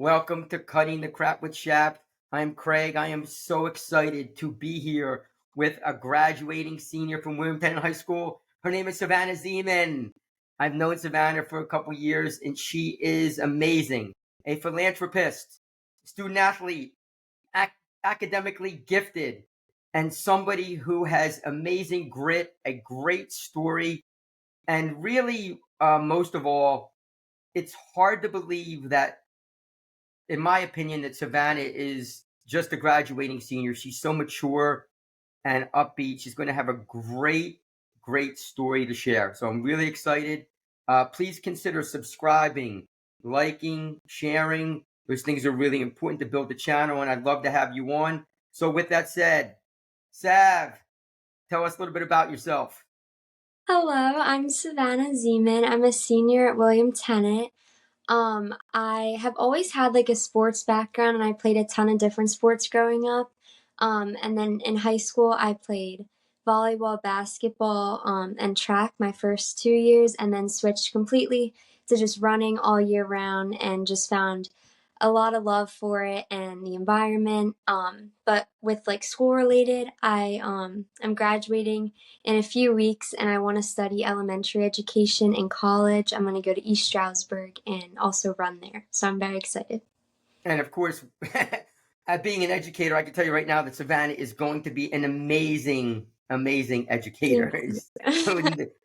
Welcome to Cutting the Crap with Shap. I'm Craig. I am so excited to be here with a graduating senior from Wilmington High School. Her name is Savannah Zeaman. I've known Savannah for a couple years, and she is amazing. A philanthropist, student athlete, academically gifted, and somebody who has amazing grit, a great story, and really, most of all, it's hard to believe that, in my opinion, that Savannah is just a graduating senior. She's so mature and upbeat. She's going to have a great story to share. So I'm really excited. Please consider subscribing, liking, sharing. Those things are really important to build the channel, and I'd love to have you on. So with that said, Sav, tell us a little bit about yourself. Hello, I'm Savannah Zeaman. I'm a senior at William Tennant. I have always had like a sports background and I played a ton of different sports growing up. And then in high school, I played volleyball, basketball, and track my first 2 years, and then switched completely to just running all year round and just found a lot of love for it and the environment. But with like school related, I'm graduating in a few weeks and I want to study elementary education in college. I'm going to go to East Stroudsburg and also run there. So I'm very excited. And of course, at being an educator, I can tell you right now that Savannah is going to be an amazing educator.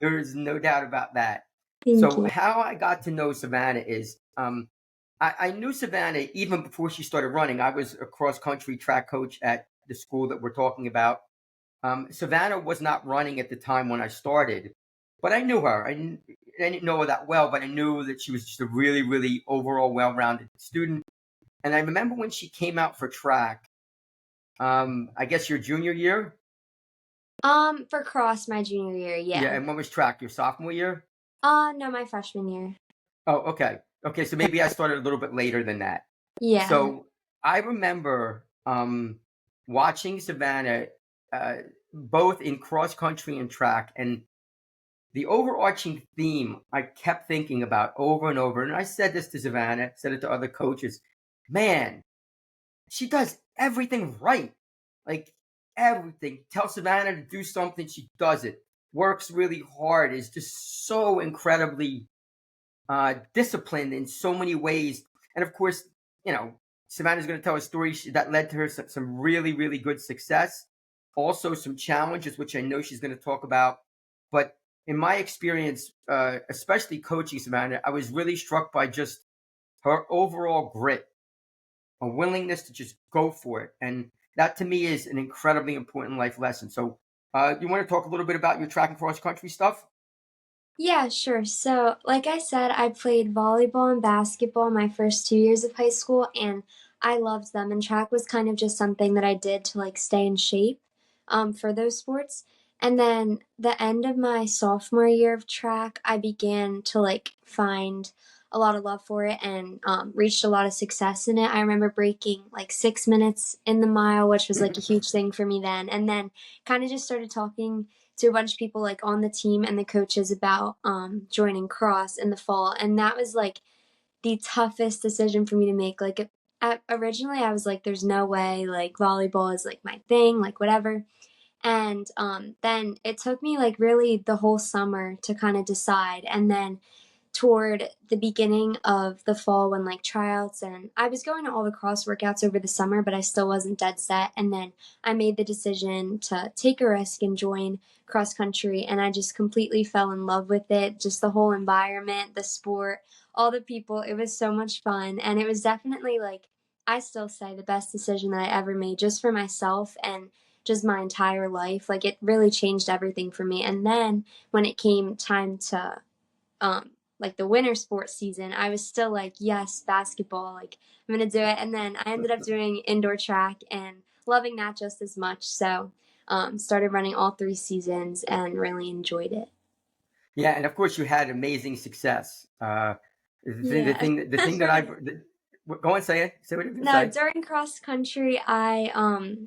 There's no doubt about that. Thank So you. how I got to know Savannah is I knew Savannah even before she started running. I was a cross country track coach at the school that we're talking about. Savannah was not running at the time when I started, but I knew her. I didn't know her that well, but I knew that she was just a really overall well-rounded student. And I remember when she came out for track, I guess your junior year? For cross my junior year, Yeah, yeah. and when was track? Your sophomore year? No, my freshman year. Oh, okay. Okay, so maybe I started a little bit later than that. Yeah. So I remember watching Savannah both in cross country and track, and the overarching theme I kept thinking about over and over, and I said this to Savannah, said it to other coaches, man, she does everything right. Like everything. Tell Savannah to do something, she does it. Works really hard, is just so incredibly disciplined in so many ways. And of course, Savannah's going to tell a story that led to her some really good success. Also, some challenges, which I know she's going to talk about. But in my experience, especially coaching Savannah, I was really struck by just her overall grit, a willingness to just go for it. And that to me is an incredibly important life lesson. So, you want to talk a little bit about your track and cross country stuff? Yeah, sure. So, like I said, I played volleyball and basketball my first 2 years of high school, and I loved them. And track was kind of just something that I did to like stay in shape, for those sports. And then the end of my sophomore year of track, I began to like find a lot of love for it and reached a lot of success in it. I remember breaking like 6 minutes in the mile, which was like a huge thing for me then. And then kind of just started talking to a bunch of people like on the team and the coaches about joining cross in the fall, and that was like the toughest decision for me to make. Like originally I was like, there's no way, like volleyball is like my thing, like whatever. And then it took me like really the whole summer to kind of decide, and then toward the beginning of the fall when like tryouts, and I was going to all the cross workouts over the summer, but I still wasn't dead set. And then I made the decision to take a risk and join cross country, and I just completely fell in love with it. Just the whole environment, the sport, all the people. It was so much fun, and it was definitely like, I still say, the best decision that I ever made just for myself and just my entire life. Like it really changed everything for me. And then when it came time to um like the winter sports season, I was still like, yes, basketball, like I'm gonna do it. And then I ended up doing indoor track and loving that just as much. So started running all 3 seasons and really enjoyed it. Yeah, and of course you had amazing success. Yeah. The thing that go on, say it. Say what you're going to No, say. during cross country, I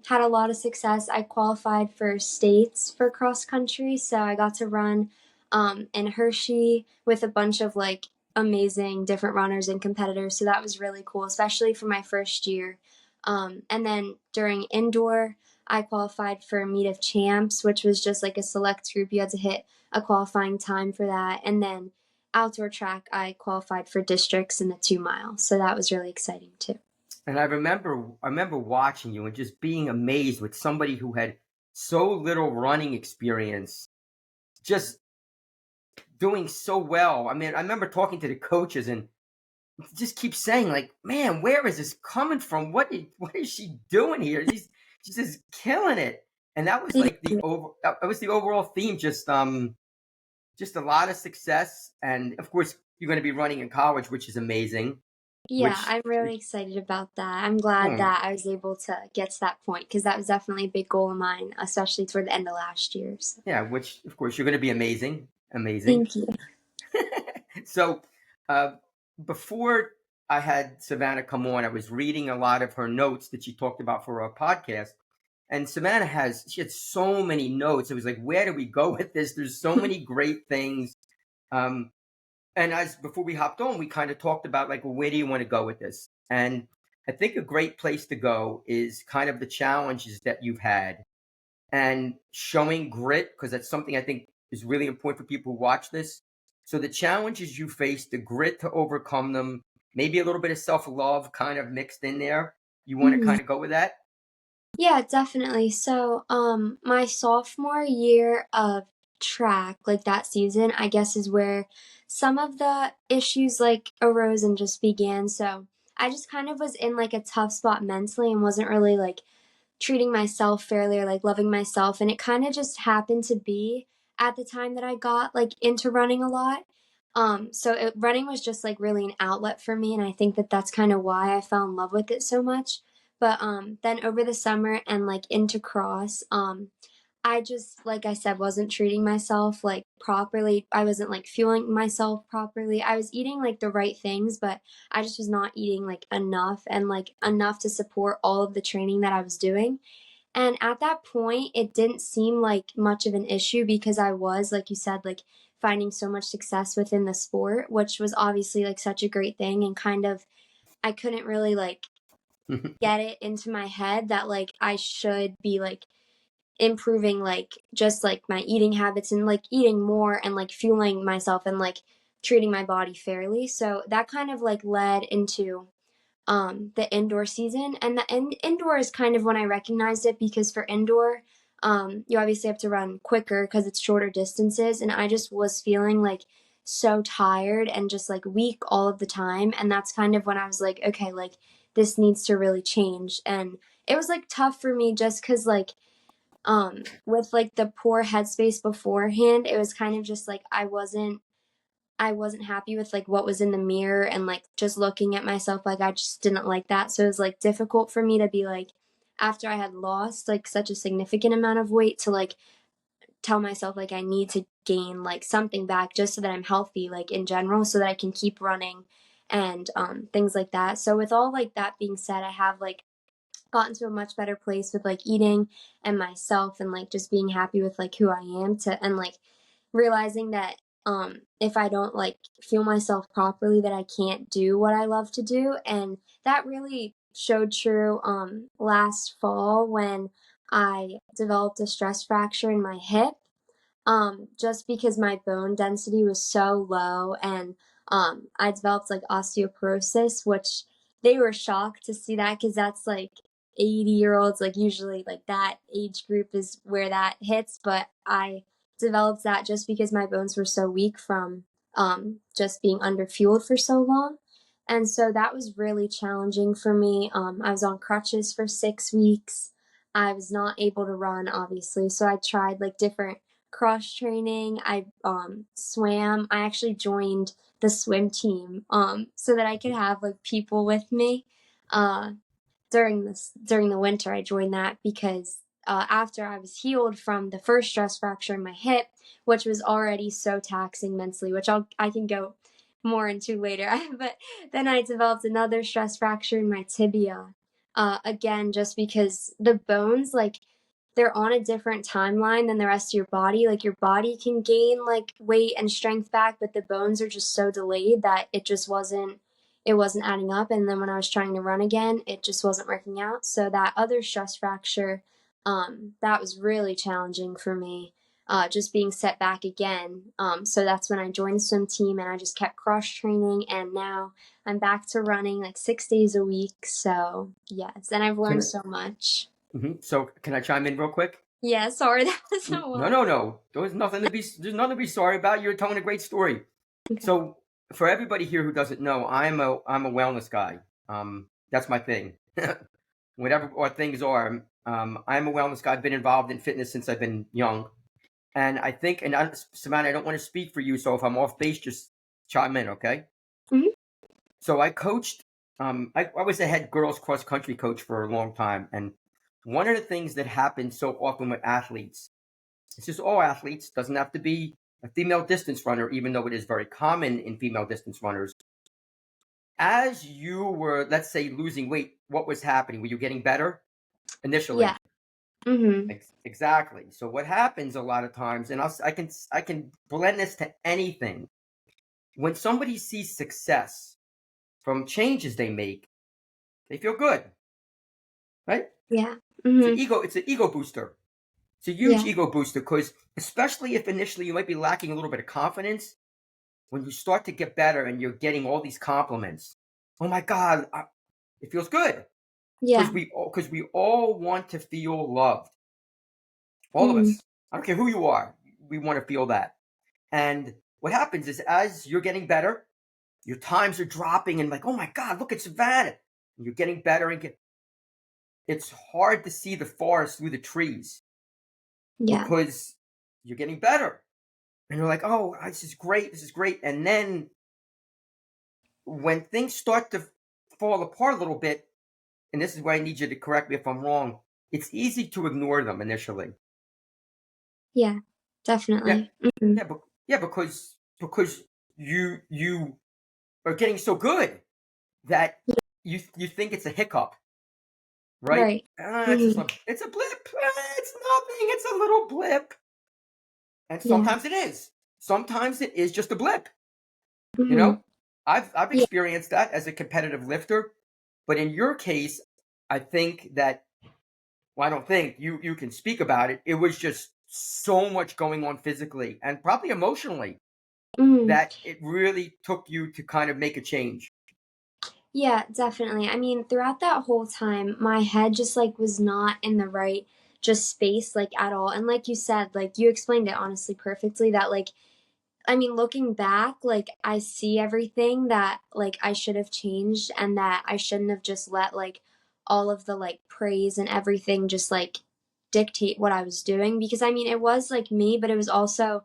had a lot of success. I qualified for states for cross country, so I got to run in Hershey with a bunch of like amazing different runners and competitors. So that was really cool, especially for my first year. And then during indoor, I qualified for Meet of Champs, which was just like a select group. You had to hit a qualifying time for that. And then outdoor track, I qualified for districts in the 2 mile. So that was really exciting too. And I remember watching you and just being amazed with somebody who had so little running experience, just doing so well. I mean, I remember talking to the coaches and just keep saying like, "Man, where is this coming from? What is she doing here? She's just killing it." And that was like that was the overall theme. Just a lot of success, and of course, you're going to be running in college, which is amazing. Yeah, Which, I'm really excited about that. I'm glad hmm, that I was able to get to that point because that was definitely a big goal of mine, especially toward the end of last year. So yeah, which of course you're going to be amazing, amazing. thank you. So, uh, before I had Savannah come on, I was reading a lot of her notes that she talked about for our podcast. And Savannah she had so many notes. It was like, where do we go with this? There's so many great things. Um, and as before we hopped on, we kind of talked about like, well, where do you want to go with this? And I think a great place to go is kind of the challenges that you've had and showing grit, because that's something I think is really important for people who watch this. So the challenges you face, the grit to overcome them, maybe a little bit of self-love kind of mixed in there. You want to Mhm. kind of go with that? Yeah, definitely. So, my sophomore year of track, like that season, I guess is where some of the issues like arose and just began. So, I just kind of was in like a tough spot mentally and wasn't really like treating myself fairly or like loving myself. And it kind of just happened to be at the time that I got like into running a lot. Running was just like really an outlet for me. And I think that that's kind of why I fell in love with it so much. But then over the summer and like into cross, I just, like I said, wasn't treating myself like properly. I wasn't like fueling myself properly. I was eating like the right things, but I just was not eating like enough and like enough to support all of the training that I was doing. And at that point, it didn't seem like much of an issue because I was, like you said, like finding so much success within the sport, which was obviously like such a great thing. And kind of, I couldn't really like get it into my head that like I should be like improving like just like my eating habits and like eating more and like fueling myself and like treating my body fairly. So that kind of like led into the indoor season. And indoor is kind of when I recognized it because for indoor, you obviously have to run quicker because it's shorter distances. And I just was feeling like so tired and just like weak all of the time. And that's kind of when I was like, okay, like this needs to really change. And it was like tough for me just because like with like the poor headspace beforehand, it was kind of just like I wasn't happy with like what was in the mirror and like just looking at myself like I just didn't like that. So it was like difficult for me to be like after I had lost like such a significant amount of weight to like tell myself like I need to gain like something back just so that I'm healthy like in general so that I can keep running and things like that. So with all like that being said, I have like gotten to a much better place with like eating and myself and like just being happy with like who I am to and like realizing that if I don't like feel myself properly that I can't do what I love to do. And that really showed true last fall when I developed a stress fracture in my hip, just because my bone density was so low and I developed like osteoporosis, which they were shocked to see that because that's like 80-year olds, like usually like that age group is where that hits. But I developed that just because my bones were so weak from just being underfueled for so long. And so that was really challenging for me. I was on crutches for 6 weeks. I was not able to run, obviously. So I tried like different cross training. I swam. I actually joined the swim team so that I could have like people with me. Uh, during the winter, I joined that because after I was healed from the first stress fracture in my hip, which was already so taxing mentally, which I can go more into later. But then I developed another stress fracture in my tibia. Again, just because the bones like they're on a different timeline than the rest of your body. Like your body can gain like weight and strength back, but the bones are just so delayed that it wasn't adding up. And then when I was trying to run again, it just wasn't working out. So that other stress fracture, that was really challenging for me. Just being set back again. So that's when I joined the swim team and I just kept cross training, and now I'm back to running like 6 days a week. So yes, and I've learned so much. So can I chime in real quick? Yeah, sorry, that was a No, lot. no, no. There's nothing to be sorry about. You're telling a great story. So for everybody here who doesn't know, I'm a wellness guy. That's my thing. Whatever our things are, I'm a wellness guy. I've been involved in fitness since I've been young, and I think, Savannah, I don't want to speak for you, so if I'm off base, just chime in, okay? Mhm. So I coached. I was a head girls cross country coach for a long time, and one of the things that happens so often with athletes, it's just all athletes, doesn't have to be a female distance runner, even though it is very common in female distance runners. As you were, let's say, losing weight, what was happening? Were you getting better Yeah. initially? Mhm. Exactly. So what happens a lot of times, and I can blend this to anything. When somebody sees success from changes they make, they feel good, right? Yeah. Mhm. It's an ego booster. It's a huge Yeah. ego booster because, especially if initially you might be lacking a little bit of confidence, when you start to get better and you're getting all these compliments, oh my God, it feels good Yeah. because we all want to feel loved. All of Mhm. us. I don't care who you are. We want to feel that. And what happens is, as you're getting better, your times are dropping, and like, oh my God, look at Savannah. And you're getting better it's hard to see the forest through the trees Yeah. because you're getting better. And you're like, oh, this is great. This is great. And then when things start to fall apart a little bit, and this is where I need you to correct me if I'm wrong, it's easy to ignore them initially. Yeah. Yeah, Definitely. Mhm. yeah, because you are getting so good that you think it's a hiccup, right? Right. Mhm. It's a blip. It's nothing. It's a little blip. And Yeah. sometimes it is. Sometimes it is just a blip. You Mhm. know, I've Yeah. experienced that as a competitive lifter, but in your case, I think that, well, I don't think you can speak about it. It was just so much going on physically and probably emotionally Mhm. that it really took you to kind of make a change. Yeah, definitely. I mean, throughout that whole time, my head just like was not in the right just space like at all. And like you said, like you explained it honestly perfectly that like I mean, looking back, like I see everything that like I should have changed and that I shouldn't have just let like all of the like praise and everything just like dictate what I was doing, because I mean, it was like me, but it was also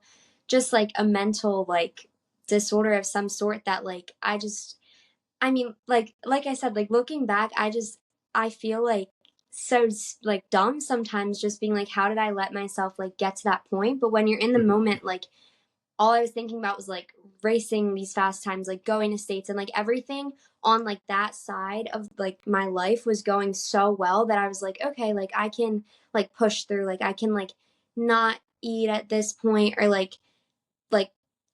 just like a mental like disorder of some sort that like I mean, like I said, like looking back, I feel like so like dumb sometimes just being like how did I let myself like get to that point? But when you're in the Mhm, moment, like all I was thinking about was like racing these fast times, like going to states, and like everything on like that side of like my life was going so well that I was like, okay, like I can like push through, like I can like not eat at this point, or like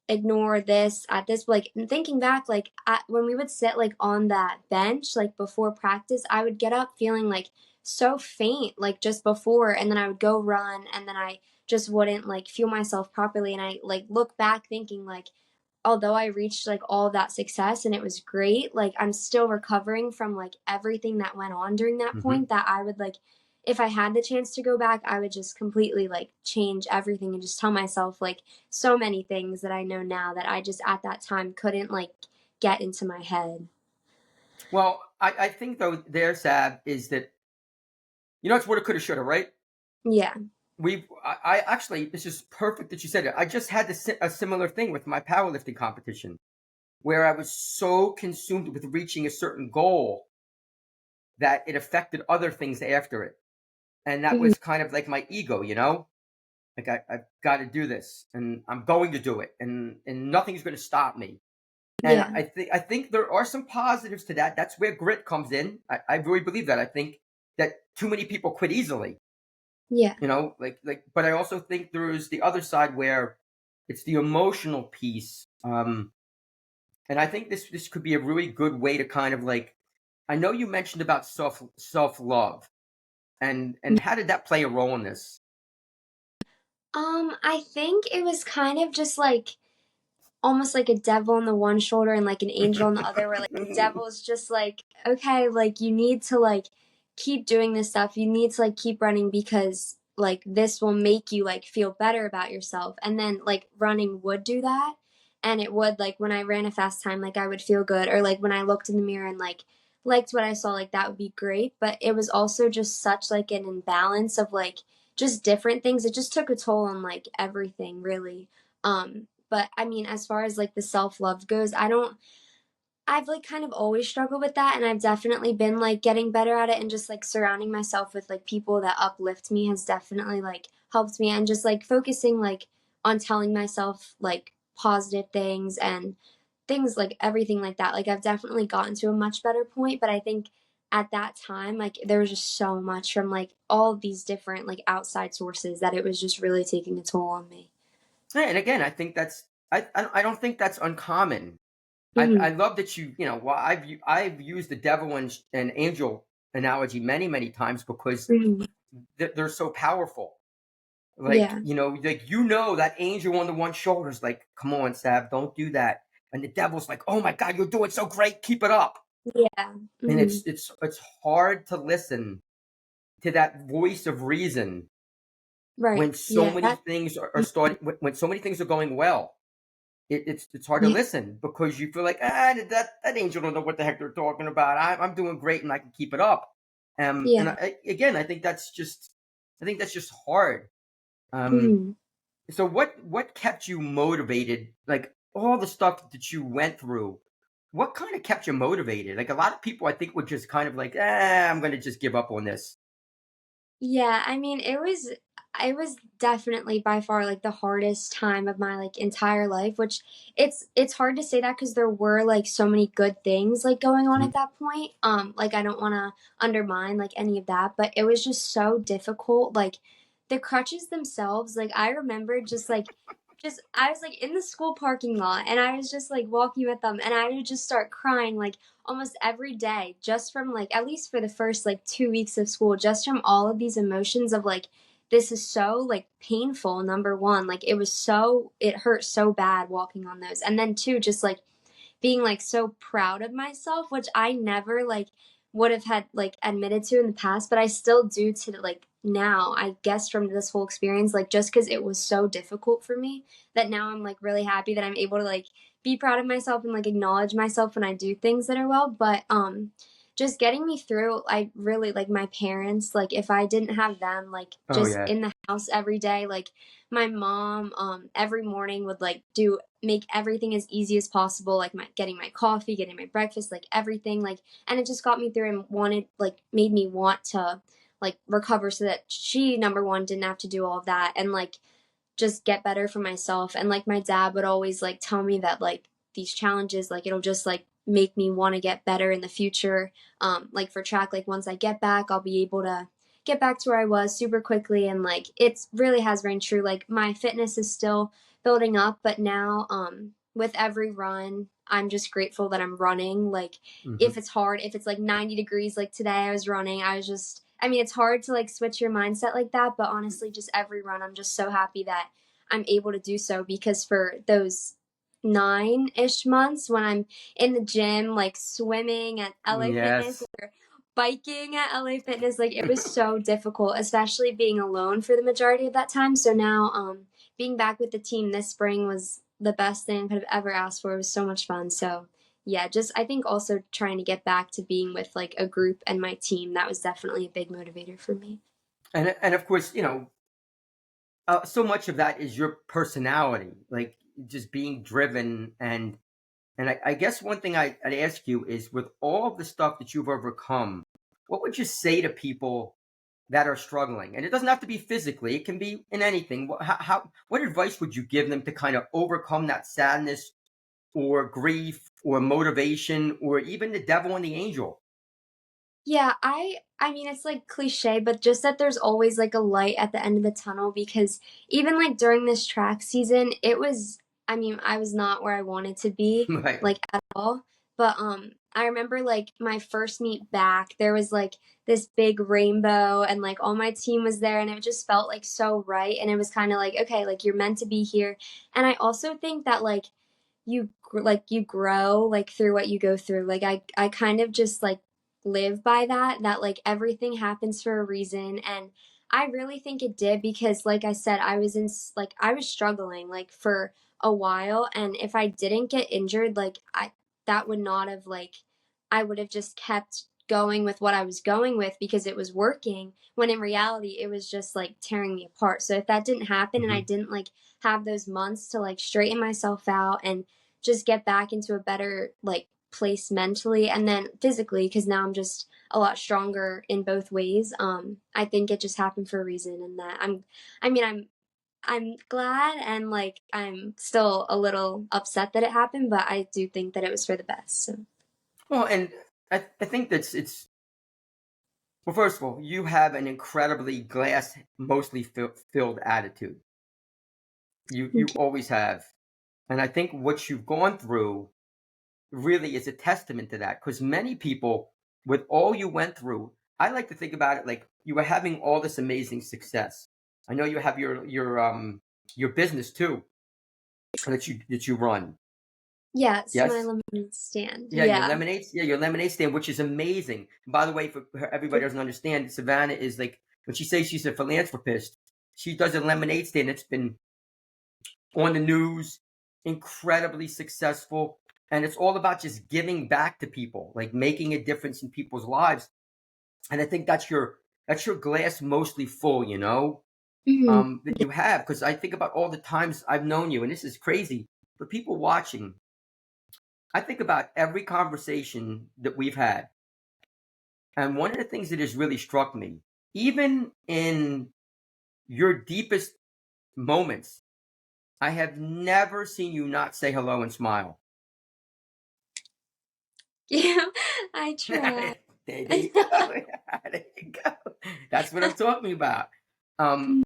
ignore this at this, like thinking back, like when we would sit like on that bench like before practice, I would get up feeling like so faint like just before, and then I would go run, and then I just wouldn't like fuel myself properly, and I like look back thinking like although I reached like all of that success and it was great, like I'm still recovering from like everything that went on during that mhm. point, that I would like if I had the chance to go back, I would just completely like change everything and just tell myself like so many things that I know now that I just at that time couldn't like get into my head. Well, I think though their sad is that, it's woulda, coulda, shoulda, right? Yeah. I actually, this is perfect that you said it. I just had a similar thing with my powerlifting competition where I was so consumed with reaching a certain goal that it affected other things after it. And that Mhm. was kind of like my ego, like I've got to do this and I'm going to do it and nothing's going to stop me. And Yeah. I think there are some positives to that. That's where grit comes in. I really believe that. I think that too many people quit easily. Yeah. But I also think there's the other side where it's the emotional piece. And I think this could be a really good way to kind of like, I know you mentioned about self love, and how did that play a role in this? I think it was kind of just like almost like a devil on the one shoulder and like an angel on the other, where like the devil's just like, okay, like you need to like keep doing this stuff, you need to like keep running because like this will make you like feel better about yourself. And then like running would do that, and it would, like when I ran a fast time, like I would feel good, or like when I looked in the mirror and like liked what I saw, like that would be great. But it was also just such like an imbalance of like just different things. It just took a toll on like everything really. But I mean, as far as like the self love goes, I've like kind of always struggled with that. And I've definitely been like getting better at it. And just like surrounding myself with like people that uplift me has definitely like helped me. And just like focusing like on telling myself like positive things and things like everything like that. Like I've definitely gotten to a much better point. But I think at that time, like there was just so much from like all of these different like outside sources that it was just really taking a toll on me. Yeah, and again, I think that's I don't think that's uncommon. I Hmm. love that well, I've used the devil and angel analogy many times because Hmm. they're so powerful. Like, Yeah. like that angel on the one shoulder is like, come on, Sab, don't do that. And the devil's like, oh my God, you're doing so great, keep it up. Yeah. And Mhm. it's hard to listen to that voice of reason when Right. so Yeah, many that things are mhm. starting when so many things are going well. It's hard to Yeah. listen because you feel like that angel don't know what the heck they're talking about. I'm doing great and I can keep it up. And Yeah. again, I think that's just hard. Um, Mhm. so what kept you motivated? Like all the stuff that you went through, what kind of kept you motivated? Like a lot of people, I think, would just kind of like, I'm going to just give up on this. Yeah, I mean, it was definitely by far like the hardest time of my like entire life, which it's hard to say that because there were like so many good things like going on Mhm. at that point. Like I don't want to undermine like any of that, but it was just so difficult. Like the crutches themselves, like I remember just I was like in the school parking lot and I was just like walking with them and I would just start crying like almost every day, just from like at least for the first like 2 weeks of school, just from all of these emotions of like this is so like painful. Number one, like it hurt so bad walking on those, and then two, just like being like so proud of myself, which I never like would have had like admitted to in the past, but I still do to like now, I guess from this whole experience, like just because it was so difficult for me, that now I'm like really happy that I'm able to like be proud of myself and like acknowledge myself when I do things that are well. But just getting me through, I really like my parents, like if I didn't have them like Oh just yeah. in the house every day, like my mom every morning would like do make everything as easy as possible, like my getting my coffee, getting my breakfast, like everything, like, and it just got me through and wanted like made me want to like recover so that she, number one, didn't have to do all of that, and like just get better for myself. And like my dad would always like tell me that like these challenges, like it'll just like make me want to get better in the future. Like for track, like once I get back, I'll be able to get back to where I was super quickly. And like it's really has been true. Like my fitness is still building up, but now with every run, I'm just grateful that I'm running. Like Hmm. if it's hard, if it's like 90 degrees, like today I was running, I mean, it's hard to like switch your mindset like that, but honestly, just every run, I'm just so happy that I'm able to do so, because for those 9-ish months when I'm in the gym, like swimming at LA Fitness Yes. or biking at LA Fitness, like it was so difficult, especially being alone for the majority of that time. So now, being back with the team this spring was the best thing I could have ever asked for. It was so much fun. So yeah, just I think also trying to get back to being with like a group and my team, that was definitely a big motivator for me. And of course, so much of that is your personality, like just being driven. And I guess one thing I'd ask you is, with all of the stuff that you've overcome, what would you say to people that are struggling? And it doesn't have to be physically; it can be in anything. What advice would you give them to kind of overcome that sadness, or grief, or motivation, or even the devil and the angel? Yeah, I mean it's like cliche, but just that there's always like a light at the end of the tunnel because even like during this track season, it was I mean, I was not where I wanted to be Right. like at all. But I remember like my first meet back, there was like this big rainbow and like all my team was there and it just felt like so right and it was kind of like okay, like you're meant to be here. And I also think that like you grow like through what you go through. Like I kind of just like live by that like everything happens for a reason and I really think it did because like I said I was struggling like for a while and if I didn't get injured like I that would not have like I would have just kept going with what I was going with because it was working when in reality it was just like tearing me apart. So if that didn't happen and I Mhm. didn't like have those months to like straighten myself out and just get back into a better like place mentally and then physically because now I'm just a lot stronger in both ways. I think it just happened for a reason and that I mean I'm glad and like I'm still a little upset that it happened, but I do think that it was for the best. So Well, and I think that's it's well. First of all, you have an incredibly glass mostly filled attitude. You thank you. always have, and I think what you've gone through really is a testament to that. Because many people, with all you went through, I like to think about it like you were having all this amazing success. I know you have your business too that you run. Yeah, it's my Yes. lemonade stand. Yeah, Yeah. your lemonade stand, which is amazing. By the way, for everybody doesn't understand, Savannah is like when she says she's a philanthropist, she does a lemonade stand that's been on the news, incredibly successful, and it's all about just giving back to people, like making a difference in people's lives. And I think that's your glass mostly full, Hmm. that you have. Because I think about all the times I've known you, and this is crazy for people watching. I think about every conversation that we've had. And one of the things that has really struck me, even in your deepest moments, I have never seen you not say hello and smile. Yeah, I try. There you go. There you go. That's what I'm talking about. Um,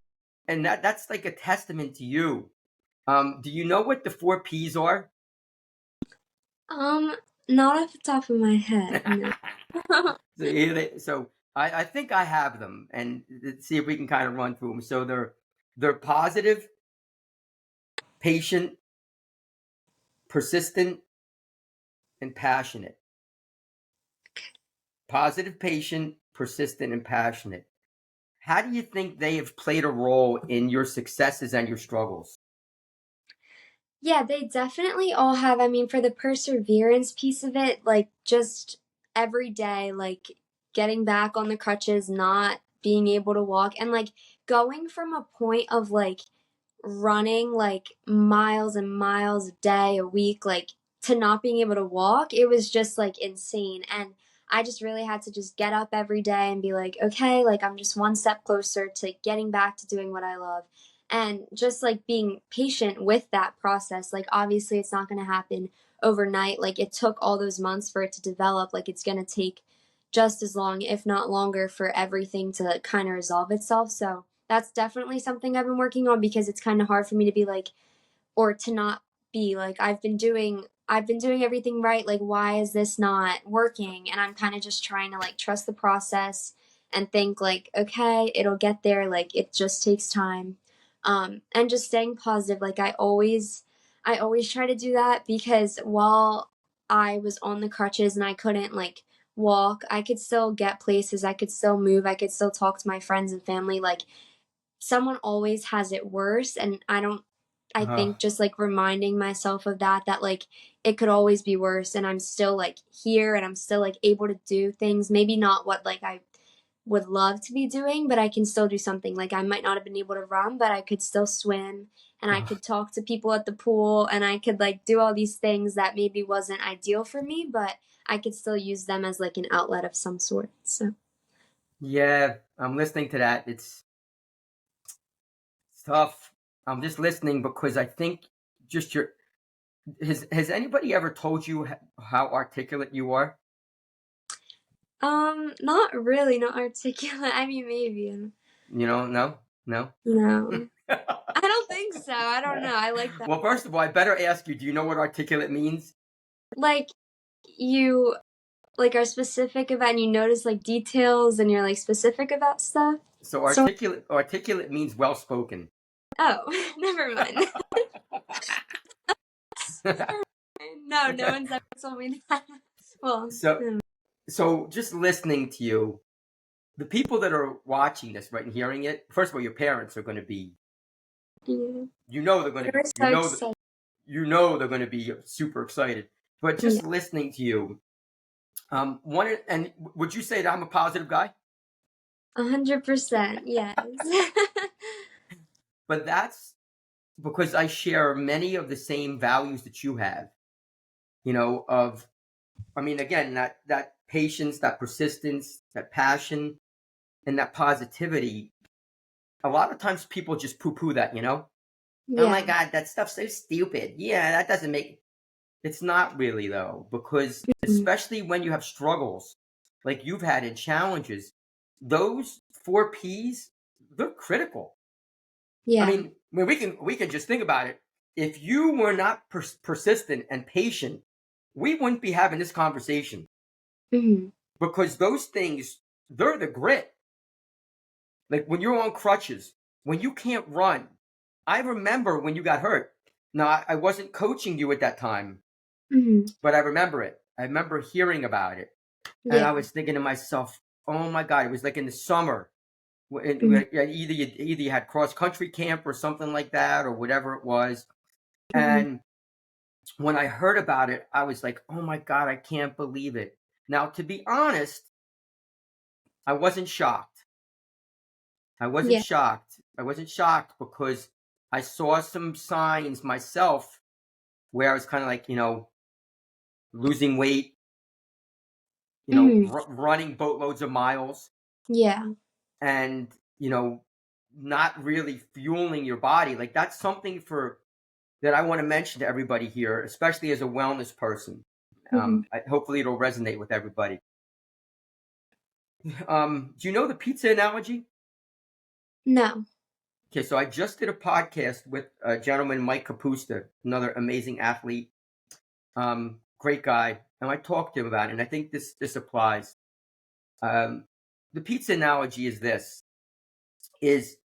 and that's like a testament to you. Do you know what the four P's are? um, Not off the top of my head, no. So I think I have them, and let's see if we can kind of run through them. So they're positive, patient, persistent, and passionate. Positive, patient, persistent, and passionate. How do you think they have played a role in your successes and your struggles? Yeah, they definitely all have. I mean, for the perseverance piece of it, like just every day, like getting back on the crutches, not being able to walk, and like going from a point of like running like miles and miles a day, a week, like to not being able to walk, it was just like insane. And I just really had to just get up every day and be like, okay, like I'm just one step closer to getting back to doing what I love. And just like being patient with that process. Like, obviously, it's not going to happen overnight. Like, it took all those months for it to develop. Like, it's going to take just as long, if not longer, for everything to kind of resolve itself. So, that's definitely something I've been working on because it's kind of hard for me to be like or to not be like I've been doing everything right, like why is this not working? And I'm kind of just trying to like trust the process and think like okay, it'll get there, like it just takes time. And just staying positive, like I always try to do that because while I was on the crutches and I couldn't like walk, I could still get places, I could still move, I could still talk to my friends and family. Like someone always has it worse and I Uh, think just like reminding myself of that like it could always be worse and I'm still like here and I'm still like able to do things, maybe not what like I would love to be doing, but I can still do something. Like I might not have been able to run, but I could still swim and I uh, could talk to people at the pool and I could like do all these things that maybe wasn't ideal for me, but I could still use them as like an outlet of some sort. So yeah, I'm listening to that. It's tough. I'm just listening because I think just your has anybody ever told you how articulate you are? Not really, not articulate. I mean, maybe. No? No? No. I don't think so. I don't know. I like that. Well, first of all, I better ask you, do you know what articulate means? Like, you, like, are specific about, and you notice, like, details, and you're, like, specific about stuff. So So, articulate means well spoken. oh, never mind. No, no one's ever told me that. Well, So just listening to you, the people that are watching this, right, and hearing it, first of all, your parents are going to be, yeah. you know, they're going to be, So excited. you know, they're going to be super excited. But just listening to you, and would you say that I'm a positive guy? 100%, yes. But that's because I share many of the same values that you have. You know, again, that patience, that persistence, that passion, and that positivity. A lot of times people just poo-poo that, you know? Oh my God, that stuff's so stupid. Yeah, that doesn't make... It's not really, though, because especially when you have struggles like you've had and challenges, those 4 Ps, they're critical. Yeah. I mean, we can just think about it. If you were not persistent and patient, we wouldn't be having this conversation. Because those things, they're the grit. Like when you're on crutches, when you can't run. I remember when you got hurt. Now, I wasn't coaching you at that time, but I remember it. I remember hearing about it. And I was thinking to myself, oh my God, it was like in the summer. Either you had cross-country camp or something like that or whatever it was. And when I heard about it, I was like, oh my God, I can't believe it. Now, to be honest, I wasn't shocked. I wasn't shocked. I wasn't shocked because I saw some signs myself where I was kind of like, you know, losing weight, you know, running boatloads of miles. Yeah. And, you know, not really fueling your body. Like that's something that I want to mention to everybody here, especially as a wellness person. Hopefully it'll resonate with everybody. Do you know the pizza analogy? No. Okay, so I just did a podcast with a gentleman, Mike Capusta, another amazing athlete, great guy, and I talked to him about it, and I think this applies. The pizza analogy is this: is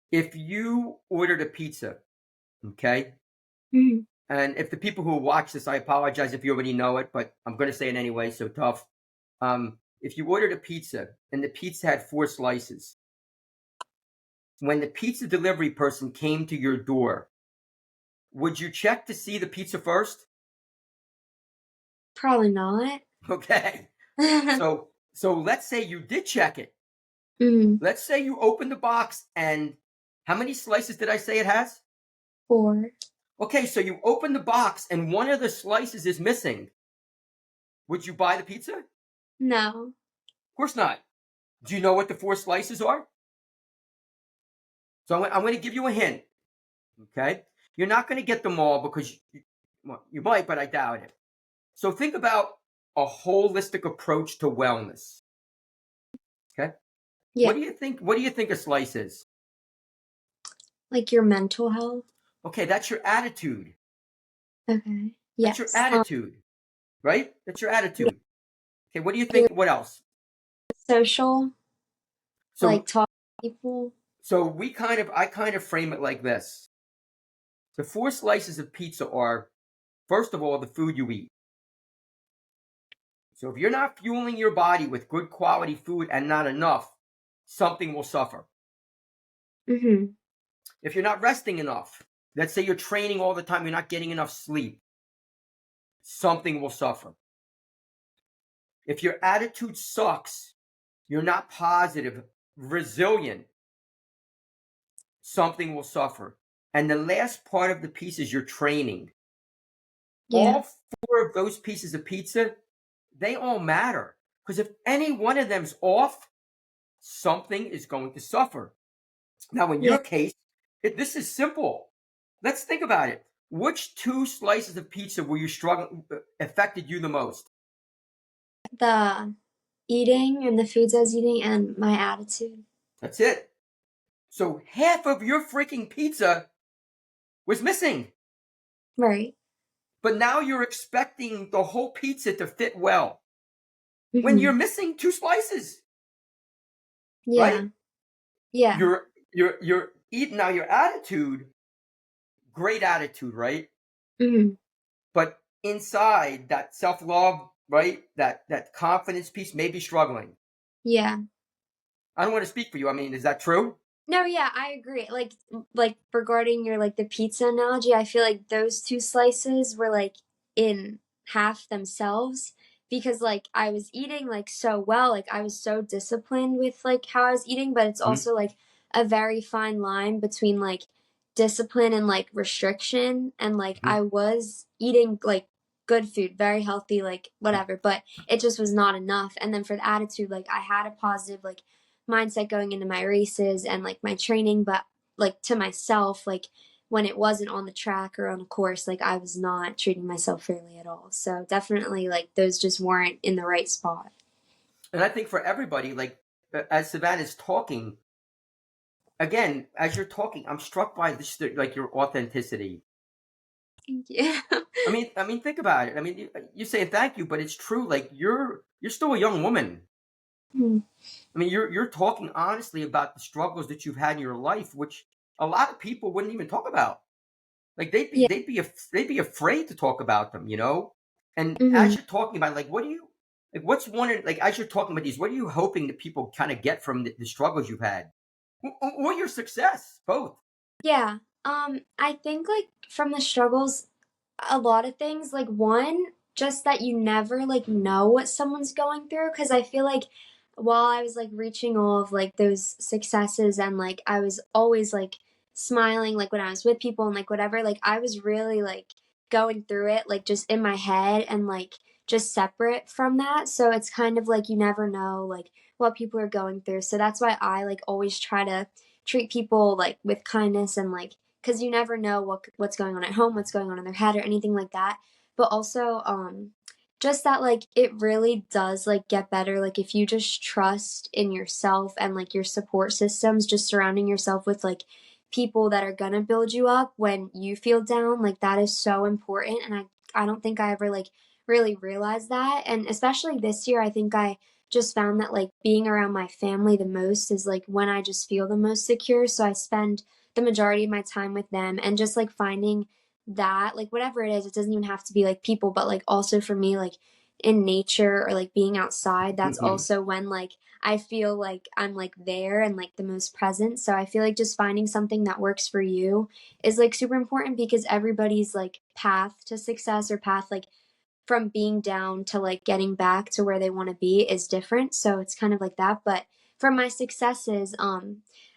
if you ordered a pizza, okay, and if the people who watch this, I apologize if you already know it, but I'm going to say it anyway, so tough. If you ordered a pizza and the pizza had 4 slices, when the pizza delivery person came to your door, would you check to see the pizza first? Probably not. Okay. So let's say you did check it. Let's say you opened the box and how many slices did I say it has? 4. Okay, so you open the box and one of the slices is missing. Would you buy the pizza? No. Of course not. Do you know what the 4 slices are? So I'm going to give you a hint. Okay? You're not going to get them all because you might, but I doubt it. So think about a holistic approach to wellness. Okay? Yeah. What do you think a slice is? Like your mental health? Okay, that's your attitude. Okay. That's your attitude. Right? That's your attitude. Okay, what do you think? What else? Social? So, like talk to people? So I kind of frame it like this. The 4 slices of pizza are, first of all, the food you eat. So if you're not fueling your body with good quality food and not enough, something will suffer. If you're not resting enough, let's say you're training all the time, you're not getting enough sleep, something will suffer. If your attitude sucks, you're not positive, resilient, something will suffer. And the last part of the piece is your training. All 4 of those pieces of pizza, they all matter. Because if any one of them's off, something is going to suffer. Now, in your case, this is simple. Let's think about it. Which 2 slices of pizza were you struggling affected you the most? The eating and the foods I was eating and my attitude. That's it. So half of your freaking pizza was missing. Right. But now you're expecting the whole pizza to fit well when Hmm. you're missing 2 slices, right? Yeah. Yeah. You're eating now your attitude, great attitude, right? Hmm. But inside that self-love, right? That confidence piece may be struggling. Yeah. I don't want to speak for you. I mean, is that true? No, yeah, I agree. Like regarding your like the pizza analogy, I feel like those two slices were like in half themselves because like I was eating like so well, like I was so disciplined with like how I was eating, but it's Mhm. also like a very fine line between like discipline and like restriction and like Mhm. I was eating like good food, very healthy, like whatever, but it just was not enough. And then for the attitude, like I had a positive like mindset going into my races and like my training, but like to myself, like when it wasn't on the track or on a course, like I was not treating myself fairly at all. So definitely like those just weren't in the right spot. And I think for everybody, like as Savannah's talking, again, as you're talking, I'm struck by this, like your authenticity. Thank you. I mean, think about it. I mean, you're saying thank you, but it's true. Like you're still a young woman. I mean, you're talking honestly about the struggles that you've had in your life, which a lot of people wouldn't even talk about. Like Yeah. they'd be afraid to talk about them, you know. And Hmm. as you're talking about, like, what do you like? What's one like as you're talking about these? What are you hoping that people kind of get from the struggles you've had, or your success, both? Yeah. I think like from the struggles, a lot of things. Like one, just that you never like know what someone's going through. Cause I feel like while I was like reaching all of like those successes and like I was always like smiling like when I was with people and like whatever, like I was really like going through it like just in my head and like just separate from that. So it's kind of like you never know like what people are going through. So that's why I like always try to treat people like with kindness and like because you never know what's going on at home, what's going on in their head or anything like that. But also just that like it really does like get better like if you just trust in yourself and like your support systems, just surrounding yourself with like people that are gonna build you up when you feel down, like that is so important. And I don't think I ever like really realized that. And especially this year, I think I just found that like being around my family the most is like when I just feel the most secure. So I spend the majority of my time with them and just like finding that like whatever it is, it doesn't even have to be like people, but like also for me like in nature or like being outside, that's Mhm. also when like I feel like I'm like there and like the most present. So I feel like just finding something that works for you is like super important because everybody's like path to success or path like from being down to like getting back to where they want to be is different. So it's kind of like that. But for my successes,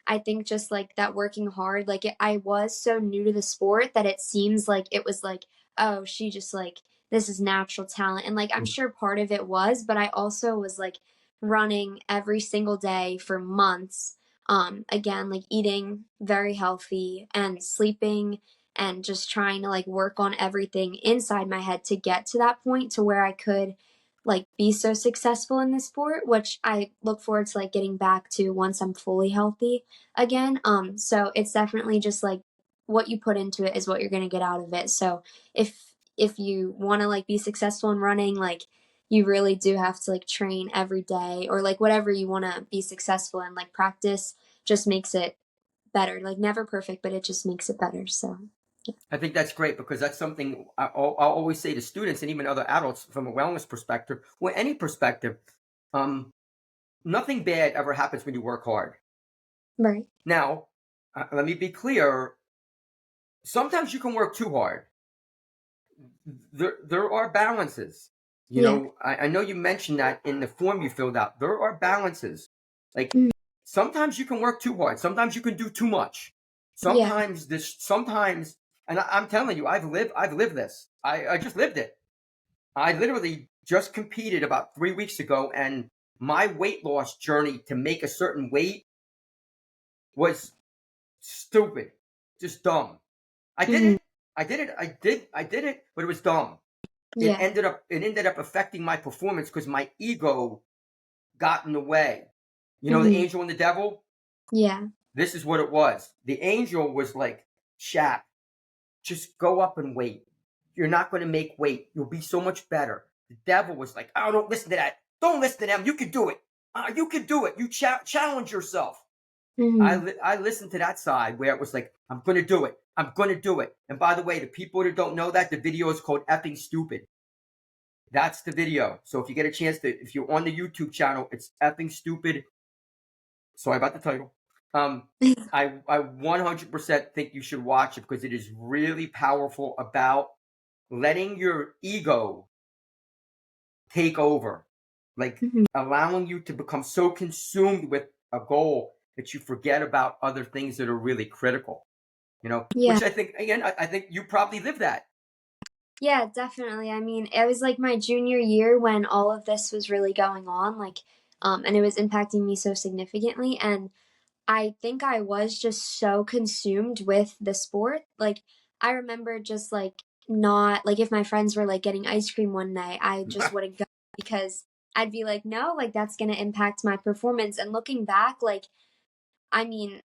I think just like that working hard, like I was so new to the sport that it seems like it was like, oh, she just like, this is natural talent. And like, I'm sure part of it was, but I also was like running every single day for months. Again, like eating very healthy and sleeping and just trying to like work on everything inside my head to get to that point to where I could like be so successful in the sport, which I look forward to like getting back to once I'm fully healthy again. So it's definitely just like what you put into it is what you're going to get out of it. So if you want to like be successful in running, like you really do have to like train every day or like whatever you want to be successful in, like practice just makes it better. Like never perfect, but it just makes it better. So yeah. I think that's great because that's something I'll always say to students and even other adults from a wellness perspective, or any perspective. Um, Nothing bad ever happens when you work hard. Right. Now, let me be clear. Sometimes you can work too hard. There are balances. You Yeah. know, I know you mentioned that in the form you filled out. There are balances. Like Mm. sometimes you can work too hard. Sometimes you can do too much. Yeah. Sometimes, and I'm telling you, I've lived this. I just lived it. I literally just competed about 3 weeks ago, and my weight loss journey to make a certain weight was stupid, just dumb. I did Mhm. it. I did it, but it was dumb. Yeah. It ended up affecting my performance because my ego got in the way. You know, the Mhm. angel and the devil? Yeah. This is what it was. The angel was like, Shap, just go up and wait. You're not going to make weight. You'll be so much better. The devil was like, oh, don't listen to that. Don't listen to them. You can do it. You can do it. You challenge yourself. Mhm. I listened to that side where it was like, I'm going to do it. I'm going to do it. And by the way, the people that don't know that, the video is called Effing Stupid. That's the video. So if you get a chance to, if you're on the YouTube channel, it's Effing Stupid. Sorry about the title. I 100% think you should watch it because it is really powerful about letting your ego take over, like Mhm. allowing you to become so consumed with a goal that you forget about other things that are really critical. You know, Yeah. which I think again, I think you probably live that. Yeah, definitely. I mean, it was like my junior year when all of this was really going on, like, and it was impacting me so significantly. And I think I was just so consumed with the sport. Like, I remember just like not like if my friends were like getting ice cream one night, I just wouldn't go because I'd be like, no, like that's gonna impact my performance. And looking back, like, I mean,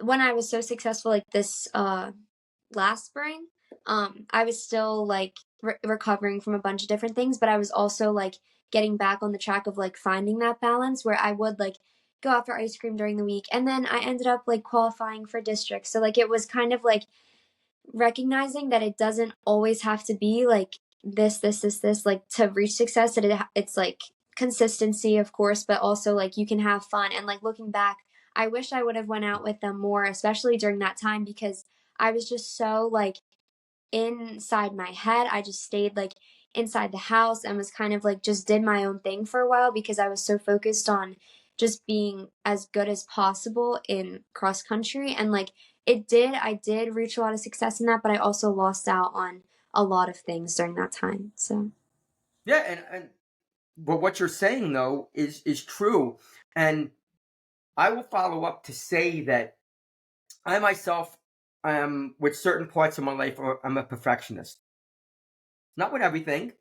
when I was so successful like this last spring, I was still like recovering from a bunch of different things, but I was also like getting back on the track of like finding that balance where I would like go out for ice cream during the week, and then I ended up like qualifying for districts. So like it was kind of like recognizing that it doesn't always have to be like this like to reach success, that it's like consistency of course, but also like you can have fun. And like looking back, I wish I would have went out with them more, especially during that time, because I was just so like inside my head. I just stayed like inside the house and was kind of like just did my own thing for a while because I was so focused on just being as good as possible in cross country. And like I did reach a lot of success in that, but I also lost out on a lot of things during that time. So, Yeah, and but what you're saying though is true, and I will follow up to say that I myself am with certain parts of my life. I'm a perfectionist. Not with everything,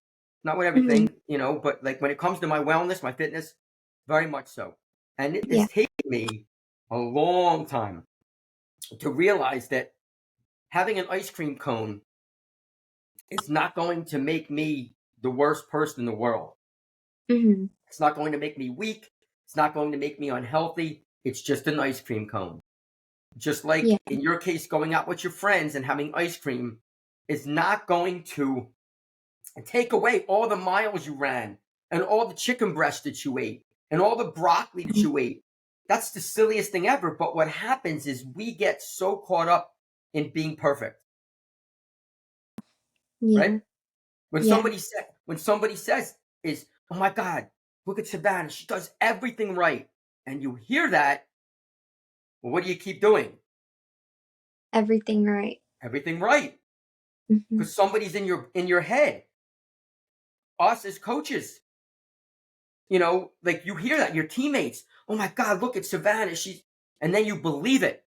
not with mhm, everything, you know, but like when it comes to my wellness, my fitness, very much so. And it yeah. has taken me a long time to realize that having an ice cream cone is not going to make me the worst person in the world. Hmm. It's not going to make me weak. It's not going to make me unhealthy. It's just an ice cream cone. Just like Yeah. in your case, going out with your friends and having ice cream is not going to take away all the miles you ran and all the chicken breast that you ate and all the broccoli that Mhm. you ate. That's the silliest thing ever. But what happens is we get so caught up in being perfect, right? Yeah. Yeah. When somebody says is, oh my God, look at Savannah, she does everything right. And you hear that, well, what do you keep doing? Everything right. Everything right. Hmm. Because somebody's in your head. Us as coaches, you know, like you hear that, your teammates, oh my God, look at Savannah. She's, and then you believe it.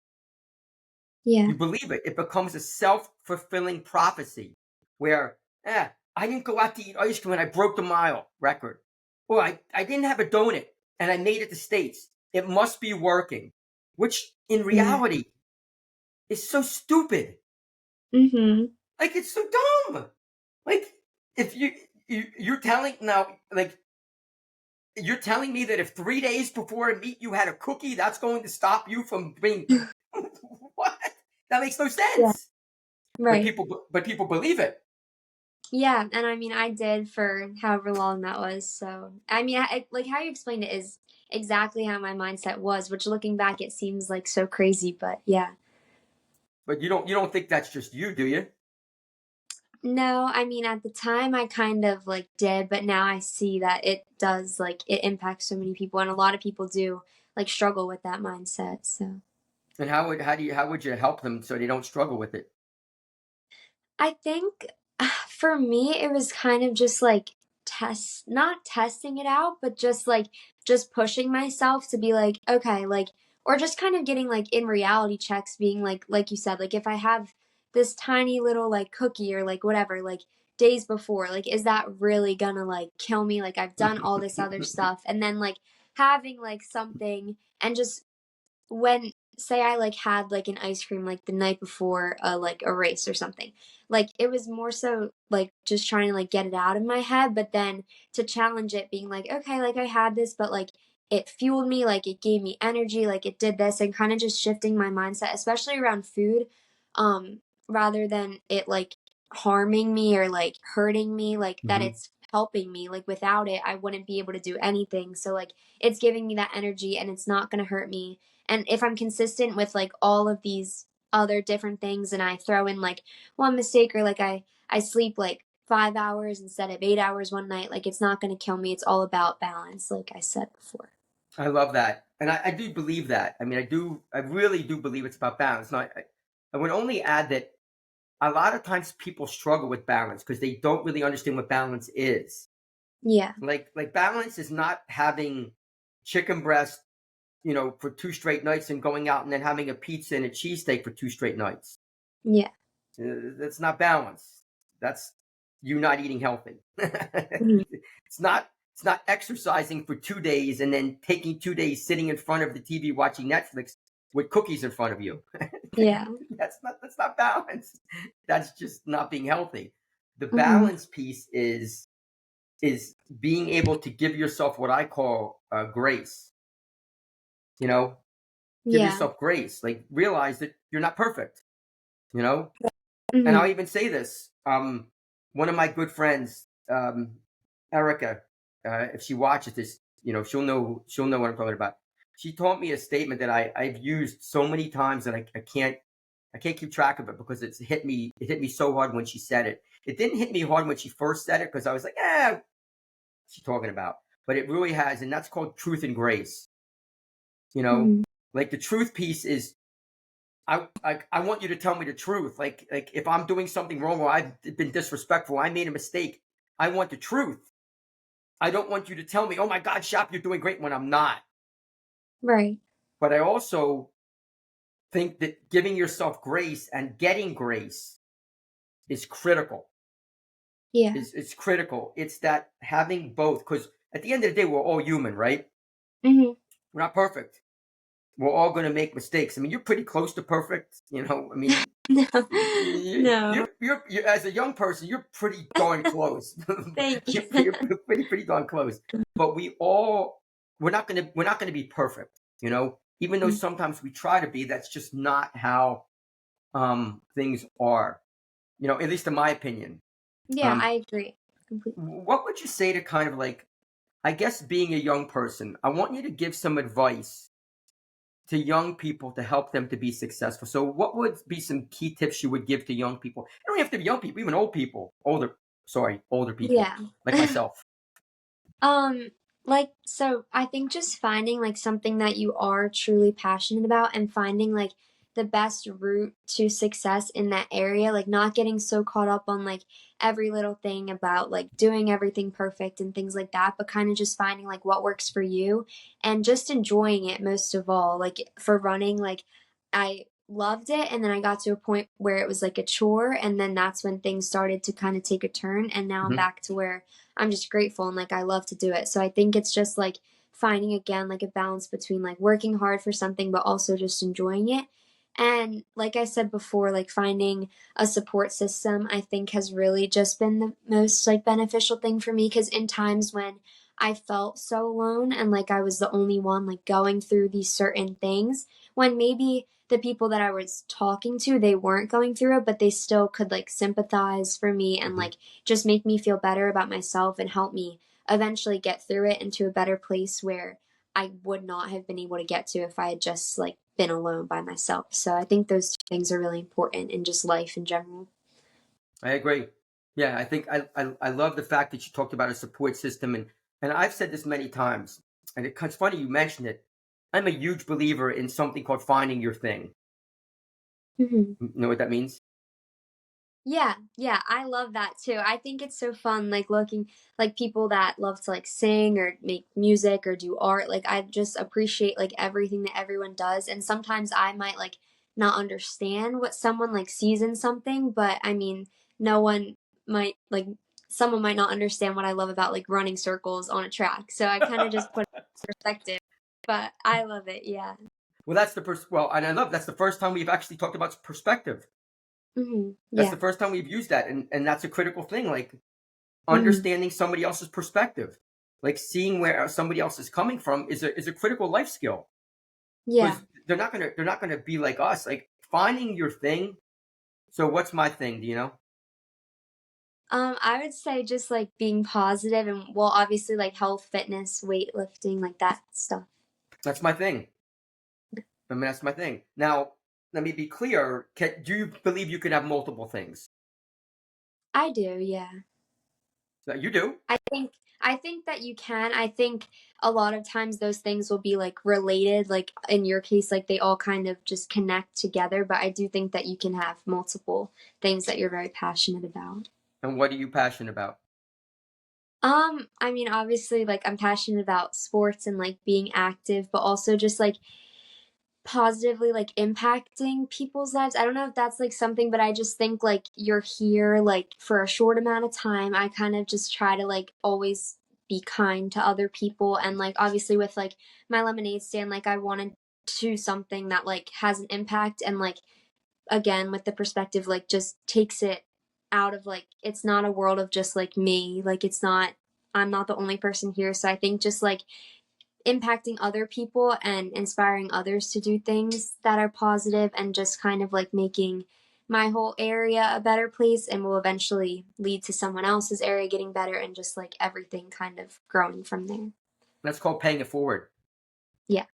Yeah. You believe it. It becomes a self fulfilling prophecy where, I didn't go out to eat ice cream and I broke the mile record. Or I didn't have a donut and I made it to States. It must be working, which in Yeah. reality is so stupid. Hmm. Like, it's so dumb. Like, if you're telling now, like, you're telling me that if 3 days before a meet you had a cookie, that's going to stop you from being what? That makes no Yeah. sense. Right. But people believe it. Yeah, and I mean, I did for however long that was. So, I mean, like how you explained it is exactly how my mindset was, which looking back, it seems like so crazy, but yeah. But you don't think that's just you, do you? No, I mean, at the time, I kind of like did, but now I see that it does, like, it impacts so many people, and a lot of people do like struggle with that mindset. So, And how would you help them so they don't struggle with it? I think for me, it was kind of just like not testing it out, but just like just pushing myself to be like, okay, like, or just kind of getting like in reality checks, being like you said, like if I have this tiny little like cookie or like whatever, like days before, like, is that really gonna like kill me? Like, I've done all this other stuff. And then like having like something and just when say I like had like an ice cream like the night before like a race or something. Like it was more so like just trying to like get it out of my head, but then to challenge it being like, okay, like I had this, but like it fueled me, like it gave me energy, like it did this and kind of just shifting my mindset, especially around food, rather than it like harming me or like hurting me, like that Hmm. it's helping me. Like without it, I wouldn't be able to do anything. So like it's giving me that energy and it's not going to hurt me, and if I'm consistent with like all of these other different things and I throw in like one mistake or like I sleep like 5 hours instead of 8 hours one night, like it's not going to kill me. It's all about balance, like I said before. I love that, and I do believe that. I mean, I really do believe it's about balance. Now, I would only add that a lot of times people struggle with balance because they don't really understand what balance is. Yeah. Like balance is not having chicken breast, for 2 straight nights and going out and then having a pizza and a cheesesteak for 2 straight nights. Yeah. That's not balance. That's you not eating healthy. Mhm. It's not exercising for 2 days and then taking 2 days sitting in front of the TV watching Netflix with cookies in front of you. Yeah. That's not balance. That's just not being healthy. The Hmm. balance piece is being able to give yourself what I call grace. You know, give Yeah. yourself grace. Like realize that you're not perfect. You know, and Hmm. I'll even say this. One of my good friends, Erica, if she watches this, she'll know what I'm talking about. She taught me a statement that I've used so many times that I can't keep track of it because it hit me so hard when she said it. It didn't hit me hard when she first said it because I was like, what's she talking about? But it really has, and that's called truth and grace. You know, Hmm. like the truth piece is I want you to tell me the truth. Like if I'm doing something wrong or I've been disrespectful, I made a mistake. I want the truth. I don't want you to tell me, "Oh my God, Shop, you're doing great," when I'm not. Right. But I also think that giving yourself grace and getting grace is critical. Yeah. It's critical. It's that having both, because at the end of the day, we're all human, right? Hmm. We're not perfect. We're all going to make mistakes. I mean, you're pretty close to perfect. I mean, No. you're, No. you're as a young person, you're pretty darn close. Thank you're, you. you're pretty darn close. But we're not gonna be perfect. Even though sometimes we try to be, that's just not how things are. At least in my opinion. Yeah, Um, I agree completely. what would you say to kind of like, I guess, being a young person? I want you to give some advice to young people to help them to be successful. So what would be some key tips you would give to young people? It don't have to be young people, even old people, older people Yeah. like myself. Um, like, so I think just finding like something that you are truly passionate about and finding like the best route to success in that area, like not getting so caught up on like every little thing about like doing everything perfect and things like that, but kind of just finding like what works for you and just enjoying it most of all. Like for running, like I loved it and then I got to a point where it was like a chore and then that's when things started to kind of take a turn and now I'm Hmm. back to where I'm just grateful and like I love to do it. So I think it's just like finding again like a balance between like working hard for something but also just enjoying it. And like I said before, like finding a support system I think has really just been the most like beneficial thing for me because in times when I felt so alone and like I was the only one like going through these certain things when maybe the people that I was talking to they weren't going through it but they still could like sympathize for me and Hmm. like just make me feel better about myself and help me eventually get through it into a better place where I would not have been able to get to if I had just like been alone by myself. So I think those two things are really important in just life in general. I agree. Yeah, I think I love the fact that you talked about a support system, and I've said this many times, and it's funny you mentioned it. I'm a huge believer in something called finding your thing. Hmm. You know what that means? Yeah, yeah, I love that too. I think it's so fun, like looking like people that love to like sing or make music or do art. Like I just appreciate like everything that everyone does. And sometimes I might like not understand what someone like sees in something, but I mean, no one someone might not understand what I love about like running circles on a track. So I kind of just put perspective, but I love it. Yeah. Well, that's the first. Well, and I love that's the first time we've actually talked about perspective. That's Yeah. the first time we've used that, and that's a critical thing. Like hmm understanding somebody else's perspective, like seeing where somebody else is coming from, is a critical life skill Yeah. because they're not gonna be like us. Like finding your thing. So what's my thing? Do you know? I would say just like being positive and well, obviously like health, fitness, weightlifting, like that stuff. That's my thing. I mean, that's my thing. Now, let me be clear. Do you believe you can have multiple things? I do, yeah. You do. I think I think that you can. I think a lot of times those things will be like related, like in your case, like they all kind of just connect together. But I do think that you can have multiple things that you're very passionate about. And what are you passionate about? I mean, obviously, like I'm passionate about sports and like being active, but also just like positively like impacting people's lives. I don't know if that's like something, but I just think like you're here like for a short amount of time. I kind of just try to like always be kind to other people and like obviously with like my lemonade stand like I wanted to do something that like has an impact and like again with the perspective like just takes it out of like it's not a world of just like me. Like it's not I'm not the only person here. So I think just like impacting other people and inspiring others to do things that are positive and just kind of like making my whole area a better place and will eventually lead to someone else's area getting better and just like everything kind of growing from there. That's called paying it forward. Yeah.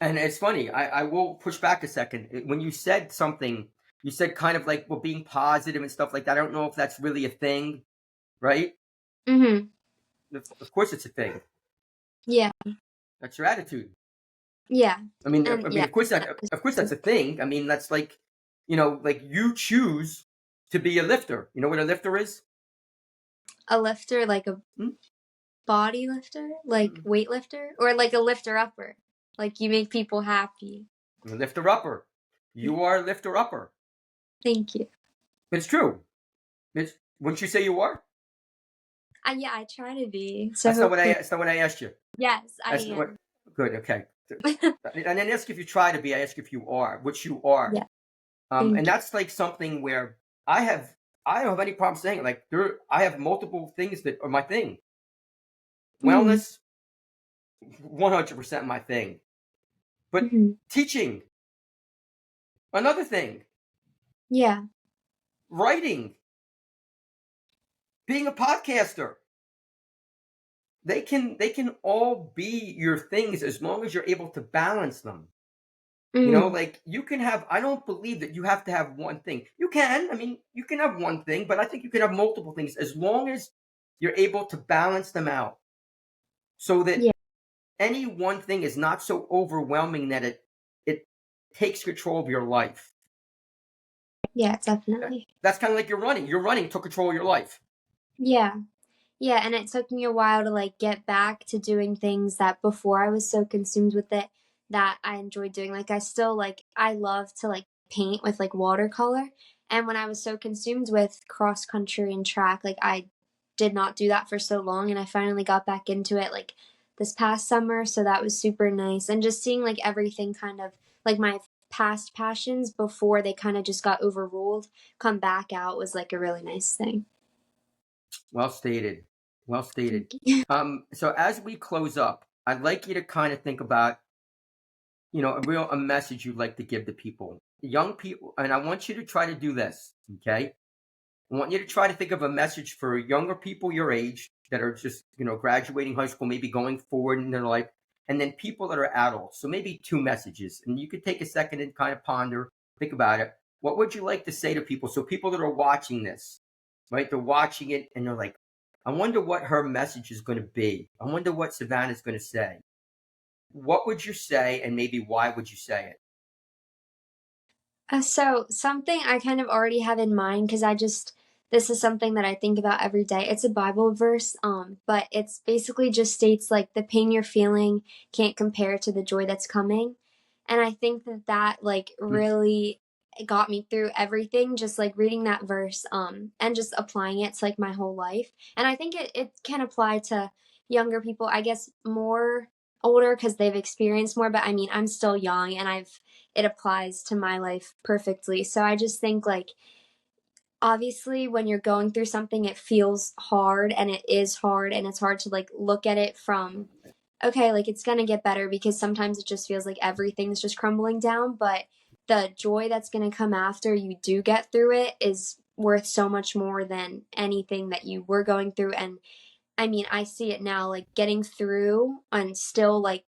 And it's funny. I will push back a second. When you said something, you said kind of like well, being positive and stuff like that. I don't know if that's really a thing, right? mhm. Of course, it's a thing. Yeah. That's your attitude. Yeah. I And mean, yeah. of course, that's a thing. I mean, that's like, like you choose to be a lifter. You know what a lifter is? A lifter like a Hmm? body lifter, like weightlifter or like a lifter upper. Like you make people happy. A lifter upper. You are a lifter upper. Thank you. But it's true. Wouldn't you say you are? Yeah, I try to be. So That's not what I. hopefully That's not what I asked you. yes, I That's not what. am. Good. Okay. I didn't ask if you try to be. I ask if you are, which you are. Yeah, And thank you. that's like something where I have. I don't have any problem saying it. Like I have multiple things that are my thing. Mhm, Wellness, 100% my thing. But mhm. teaching, another thing. Yeah, Writing, being a podcaster. They can all be your things as long as you're able to balance them. mhm. Like you can have, I don't believe that you have to have one thing. You can, I mean, you can have one thing, but I think you can have multiple things as long as you're able to balance them out so that Yeah, any one thing is not so overwhelming that it takes control of your life. yeah, That, definitely. that's kind of like you're running. Your running took control of your life. Yeah. Yeah, and it took me a while to like get back to doing things that before I was so consumed with it that I enjoyed doing. Like I still like I love to like paint with like watercolor. And when I was so consumed with cross country and track, like I did not do that for so long and I finally got back into it like this past summer, so that was super nice. And just seeing like everything kind of like my past passions before they kind of just got overruled come back out was like a really nice thing. Well stated. Well stated. Thank you. So as we close up, I'd like you to kind of think about a message you'd like to give to people, young people, and I want you to try to do this. Okay, I want you to try to think of a message for younger people your age that are just graduating high school, maybe going forward in their life, and then people that are adults. So maybe two messages, and you could take a second and kind of ponder, think about it. What would you like to say to people? So people that are watching this, right? They're watching it and they're like, I wonder what her message is going to be. I wonder what Savannah's going to say. What would you say, and maybe why would you say it? So something I kind of already have in mind because this is something that I think about every day. It's a Bible verse, but it's basically just states like the pain you're feeling can't compare to the joy that's coming, and I think that like Hmm. really got me through everything. Just like reading that verse, and just applying it to like my whole life, and I think it can apply to younger people, I guess more older because they've experienced more, but I mean, I'm still young and it applies to my life perfectly. So I just think like obviously when you're going through something it feels hard and it is hard and it's hard to like look at it from okay, like it's going to get better because sometimes it just feels like everything's just crumbling down, but the joy that's going to come after you do get through it is worth so much more than anything that you were going through. And I mean, I see it now like getting through and still like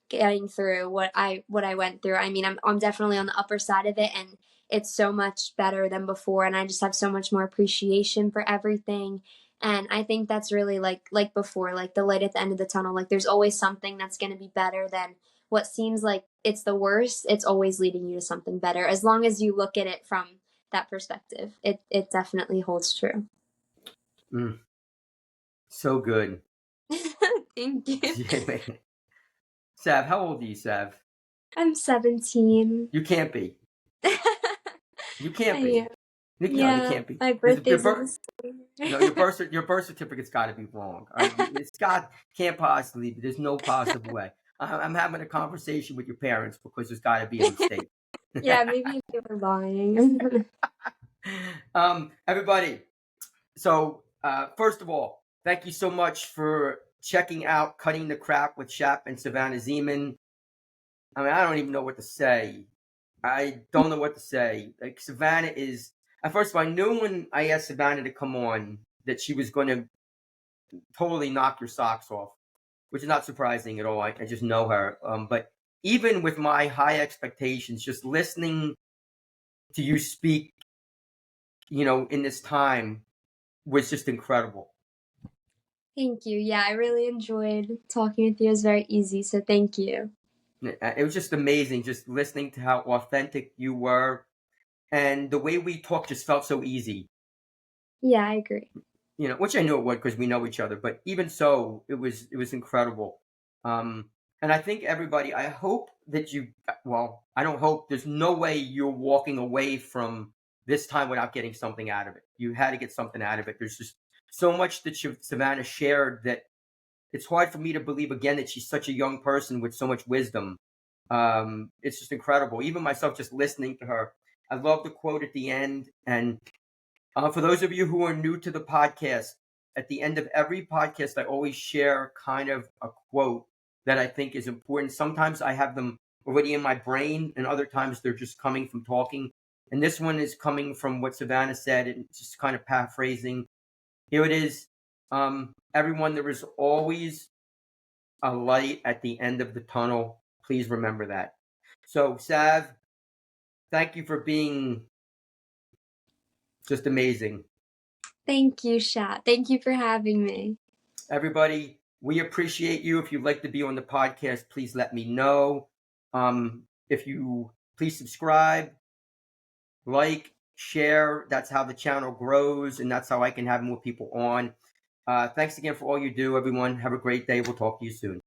getting through what I went through. I mean, I'm definitely on the upper side of it and it's so much better than before and I just have so much more appreciation for everything. And I think that's really like before, like the light at the end of the tunnel. Like there's always something that's going to be better than what seems like it's the worst. It's always leading you to something better as long as you look at it from that perspective. It definitely holds true. Mm, so good. Thank you. Yeah, man. Sav, how old are you, Sav? I'm 17. You can't be. You can't I be. am. No, you Yeah, can't be. my Your birthday's in birth, the no, summer. your birth certificate's got to be wrong. All right, can't possibly be. There's no possible way. I'm having a conversation with your parents because there's got to be a mistake. Yeah, maybe they were lying. Everybody. So first of all, thank you so much for checking out Cutting the Crap with Shap and Savannah Zeaman. I mean, I don't even know what to say. I don't know what to say. Like Savannah is. First of all, I knew when I asked Savannah to come on that she was going to totally knock your socks off, which is not surprising at all. I just know her. But even with my high expectations, just listening to you speak, in this time was just incredible. Thank you. Yeah, I really enjoyed talking with you. It was very easy, so thank you. It was just amazing, just listening to how authentic you were, and the way we talked just felt so easy. Yeah, I agree. Which I knew it would because we know each other. But even so, it was incredible. And I think everybody, I hope that you. Well, I don't hope. There's no way you're walking away from this time without getting something out of it. You had to get something out of it. There's just so much that Savannah shared that it's hard for me to believe again that she's such a young person with so much wisdom. It's just incredible. Even myself, just listening to her, I love the quote at the end. And for those of you who are new to the podcast, at the end of every podcast, I always share kind of a quote that I think is important. Sometimes I have them already in my brain, and other times they're just coming from talking. And this one is coming from what Savannah said, and just kind of paraphrasing. Here it is. Everyone, there is always a light at the end of the tunnel. Please remember that. So, Sav, thank you for being just amazing. Thank you, Shat. Thank you for having me. Everybody, we appreciate you. If you'd like to be on the podcast, please let me know. If you please subscribe, like, share. That's how the channel grows, and that's how I can have more people on. Thanks again for all you do, everyone. Have a great day. We'll talk to you soon.